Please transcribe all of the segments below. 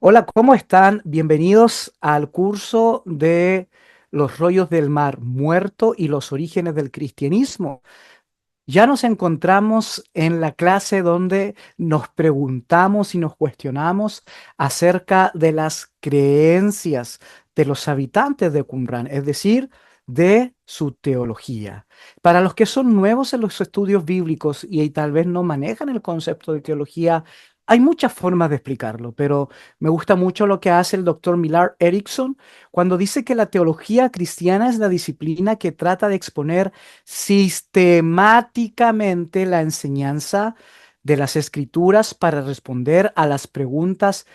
Hola, ¿cómo están? Bienvenidos al curso de los rollos del mar muerto y los orígenes del cristianismo. Ya nos encontramos en la clase donde nos preguntamos y nos cuestionamos acerca de las creencias de los habitantes de Qumran, es decir, de su teología. Para los que son nuevos en los estudios bíblicos y tal vez no manejan el concepto de teología, hay muchas formas de explicarlo, pero me gusta mucho lo que hace el doctor Millar Erickson cuando dice que la teología cristiana es la disciplina que trata de exponer sistemáticamente la enseñanza de las escrituras para responder a las preguntas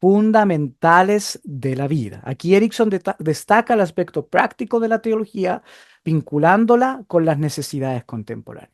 fundamentales de la vida. Aquí Erickson destaca el aspecto práctico de la teología, vinculándola con las necesidades contemporáneas.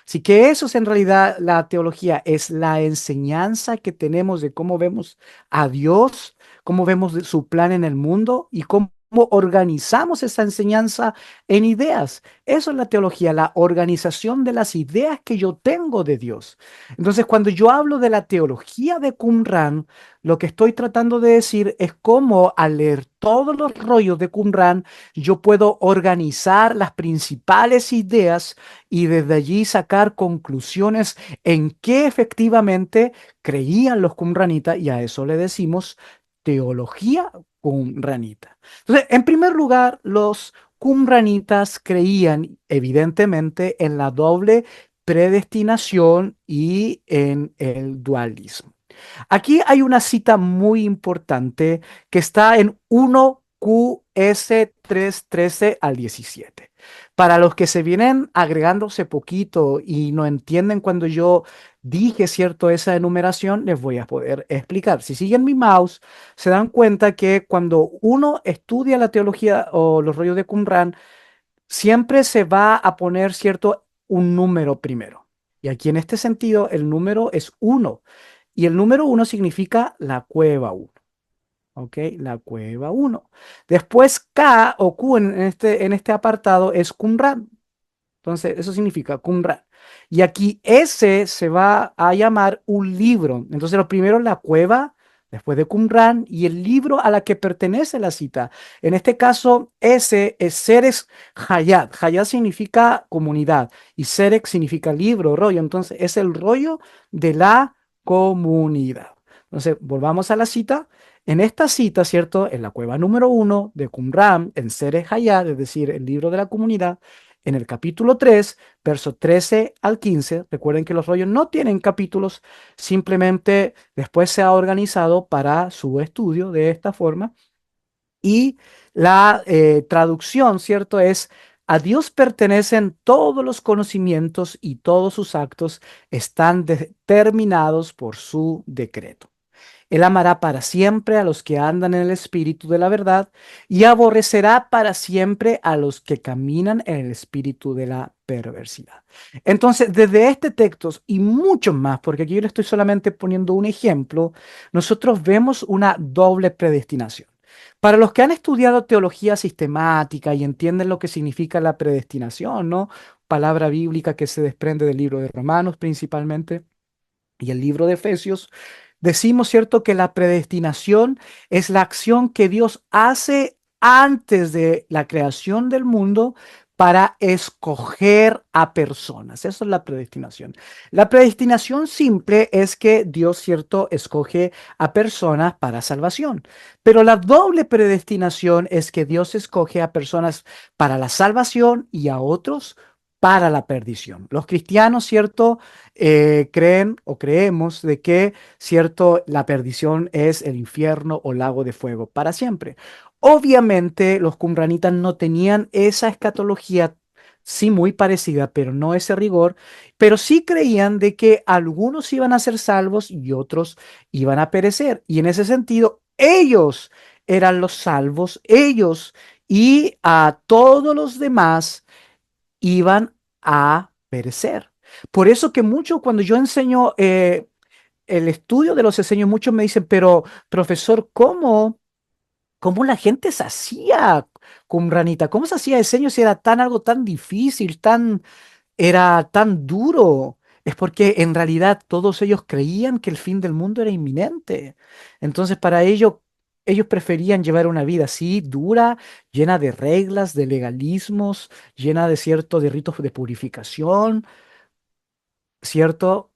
Así que eso es en realidad la teología, es la enseñanza que tenemos de cómo vemos a Dios, cómo vemos su plan en el mundo y cómo organizamos esa enseñanza en ideas. Eso es la teología, la organización de las ideas que yo tengo de Dios. Entonces, cuando yo hablo de la teología de Qumran, lo que estoy tratando de decir es cómo al leer todos los rollos de Qumran, yo puedo organizar las principales ideas y desde allí sacar conclusiones en qué efectivamente creían los qumranitas y a eso le decimos teología qumranita. Entonces, en primer lugar, los qumranitas creían evidentemente en la doble predestinación y en el dualismo. Aquí hay una cita muy importante que está en 1 QS 13 al 17. Para los que se vienen agregándose poquito y no entienden cuando yo dije, cierto, esa enumeración, les voy a poder explicar. Si siguen mi mouse, se dan cuenta que cuando uno estudia la teología o los rollos de Qumran, siempre se va a poner, cierto, un número primero. Y aquí en este sentido, el número es uno. Y el número uno significa la cueva uno. ¿Ok? La cueva uno. Después K o Q en este apartado es Qumran. Entonces, eso significa Qumran. Y aquí S se va a llamar un libro. Entonces, lo primero es la cueva, después de Qumran, y el libro a la que pertenece la cita. En este caso, S es Seres Hayat. Hayat significa comunidad y Serex significa libro, rollo. Entonces, es el rollo de la comunidad. Entonces, volvamos a la cita. En esta cita, ¿cierto? En la cueva número uno de Qumran, en Seres Hayat, es decir, el libro de la comunidad, en el capítulo 3, verso 13 al 15, recuerden que los rollos no tienen capítulos, simplemente después se ha organizado para su estudio de esta forma. Y la traducción, ¿cierto? Es, a Dios pertenecen todos los conocimientos y todos sus actos están determinados por su decreto. Él amará para siempre a los que andan en el espíritu de la verdad y aborrecerá para siempre a los que caminan en el espíritu de la perversidad. Entonces, desde este texto y muchos más, porque aquí yo le estoy solamente poniendo un ejemplo, nosotros vemos una doble predestinación. Para los que han estudiado teología sistemática y entienden lo que significa la predestinación, ¿no? Palabra bíblica que se desprende del libro de Romanos principalmente y el libro de Efesios, decimos, ¿cierto?, que la predestinación es la acción que Dios hace antes de la creación del mundo para escoger a personas. Eso es la predestinación. La predestinación simple es que Dios, cierto, escoge a personas para salvación. Pero la doble predestinación es que Dios escoge a personas para la salvación y a otros para la perdición. Los cristianos, cierto, creen o creemos de que, cierto, la perdición es el infierno o lago de fuego para siempre. Obviamente, los qumranitas no tenían esa escatología, sí muy parecida, pero no ese rigor, pero sí creían de que algunos iban a ser salvos y otros iban a perecer. Y en ese sentido, ellos eran los salvos, ellos y a todos los demás iban a perecer. Por eso que muchos, cuando yo enseño el estudio de los enseños, muchos me dicen, pero profesor, ¿cómo la gente se hacía con ranita? ¿Cómo se hacía diseño si era tan algo tan difícil, era tan duro? es porque en realidad todos ellos creían que el fin del mundo era inminente. Entonces, para ello, ellos preferían llevar una vida así, dura, llena de reglas, de legalismos, llena de cierto de ritos de purificación, ¿cierto?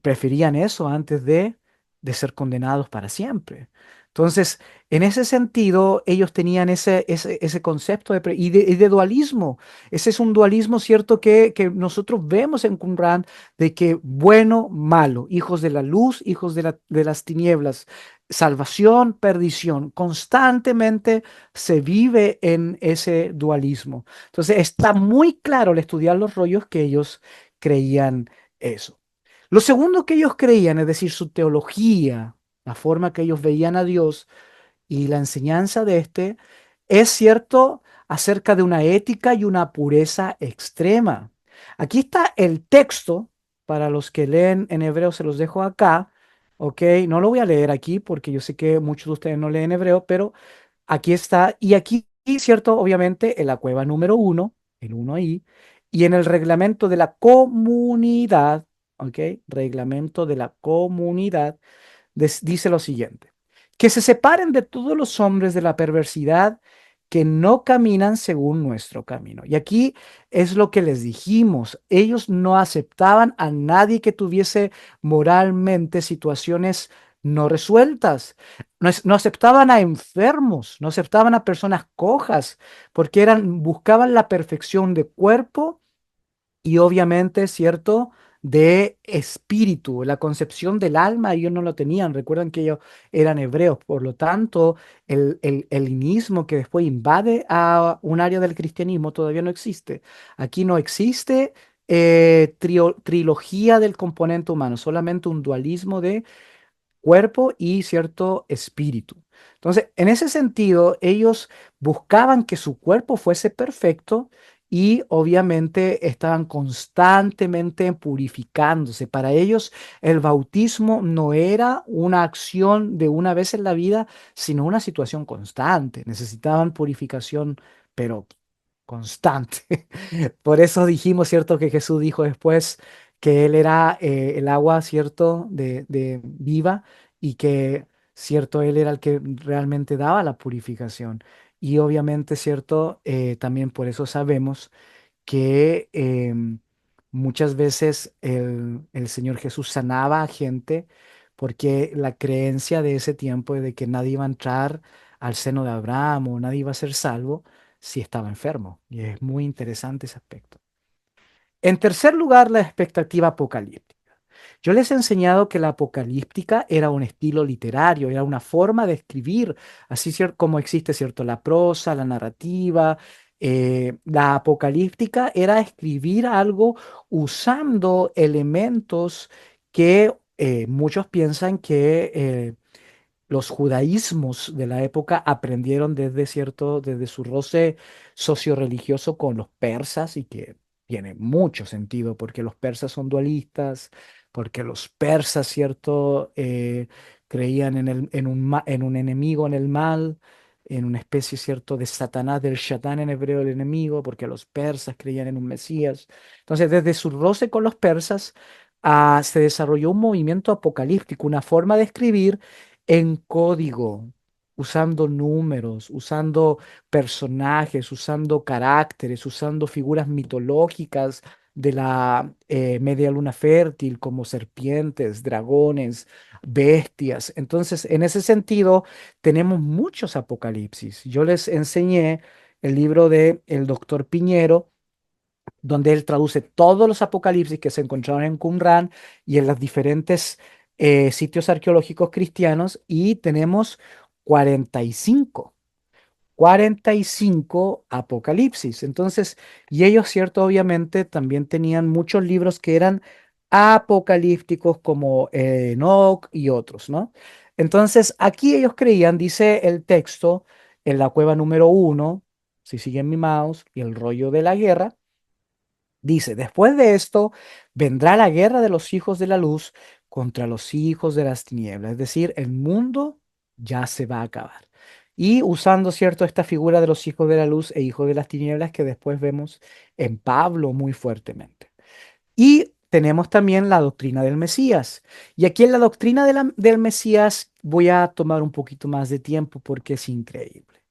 Preferían eso antes de ser condenados para siempre. Entonces, en ese sentido, ellos tenían ese concepto y de dualismo. Ese es un dualismo, ¿cierto?, que nosotros vemos en Qumran, de que bueno, malo, hijos de la luz, hijos de las tinieblas, salvación, perdición. Constantemente se vive en ese dualismo. Entonces, está muy claro al estudiar los rollos que ellos creían eso. Lo segundo que ellos creían, es decir, su teología, la forma que ellos veían a Dios y la enseñanza de este, es cierto acerca de una ética y una pureza extrema. Aquí está el texto, para los que leen en hebreo se los dejo acá, ¿ok? No lo voy a leer aquí porque yo sé que muchos de ustedes no leen hebreo, pero aquí está, y aquí, cierto, obviamente, en la cueva número uno, el uno ahí, y en el reglamento de la comunidad, ¿ok? Reglamento de la comunidad, dice lo siguiente: que se separen de todos los hombres de la perversidad que no caminan según nuestro camino. Y aquí es lo que les dijimos. Ellos no aceptaban a nadie que tuviese moralmente situaciones no resueltas. No aceptaban a enfermos, no aceptaban a personas cojas, porque buscaban la perfección de cuerpo y obviamente, ¿cierto? De espíritu, la concepción del alma, ellos no lo tenían. Recuerdan que ellos eran hebreos, por lo tanto, el helenismo que después invade a un área del cristianismo todavía no existe. Aquí no existe trilogía del componente humano, solamente un dualismo de cuerpo y cierto espíritu. Entonces, en ese sentido, ellos buscaban que su cuerpo fuese perfecto y obviamente estaban constantemente purificándose. Para ellos, el bautismo no era una acción de una vez en la vida, sino una situación constante. Necesitaban purificación, pero constante. Por eso dijimos, ¿cierto?, que Jesús dijo después que Él era el agua, ¿cierto?, de viva, y que, ¿cierto?, Él era el que realmente daba la purificación. Y obviamente, ¿cierto?, también por eso sabemos que muchas veces el Señor Jesús sanaba a gente porque la creencia de ese tiempo de que nadie iba a entrar al seno de Abraham o nadie iba a ser salvo si estaba enfermo. Y es muy interesante ese aspecto. En tercer lugar, la expectativa apocalíptica. Yo les he enseñado que la apocalíptica era un estilo literario, era una forma de escribir, así como existe, ¿cierto?, la prosa, la narrativa. La apocalíptica era escribir algo usando elementos que muchos piensan que los judaísmos de la época aprendieron desde su roce socio-religioso con los persas, y que tiene mucho sentido porque los persas son dualistas, porque los persas, ¿cierto? Creían en un enemigo, en el mal, en una especie, ¿cierto?, de Satanás, del Shatán en hebreo, el enemigo, porque los persas creían en un Mesías. Entonces, desde su roce con los persas, se desarrolló un movimiento apocalíptico, una forma de escribir en código, usando números, usando personajes, usando caracteres, usando figuras mitológicas de la media luna fértil, como serpientes, dragones, bestias. Entonces, en ese sentido, tenemos muchos apocalipsis. Yo les enseñé el libro de el doctor Piñero, donde él traduce todos los apocalipsis que se encontraron en Qumran y en los diferentes sitios arqueológicos cristianos, y tenemos 45, 45 apocalipsis. Entonces, y ellos, cierto, obviamente también tenían muchos libros que eran apocalípticos, como Enoch y otros, ¿no? Entonces, aquí ellos creían, dice el texto, en la cueva número uno, si siguen mi mouse, y el rollo de la guerra. Dice: después de esto vendrá la guerra de los hijos de la luz contra los hijos de las tinieblas. Es decir, el mundo ya se va a acabar. Y usando, ¿cierto?, esta figura de los hijos de la luz e hijos de las tinieblas que después vemos en Pablo muy fuertemente. Y tenemos también la doctrina del Mesías. Y aquí en la doctrina del Mesías voy a tomar un poquito más de tiempo porque es increíble.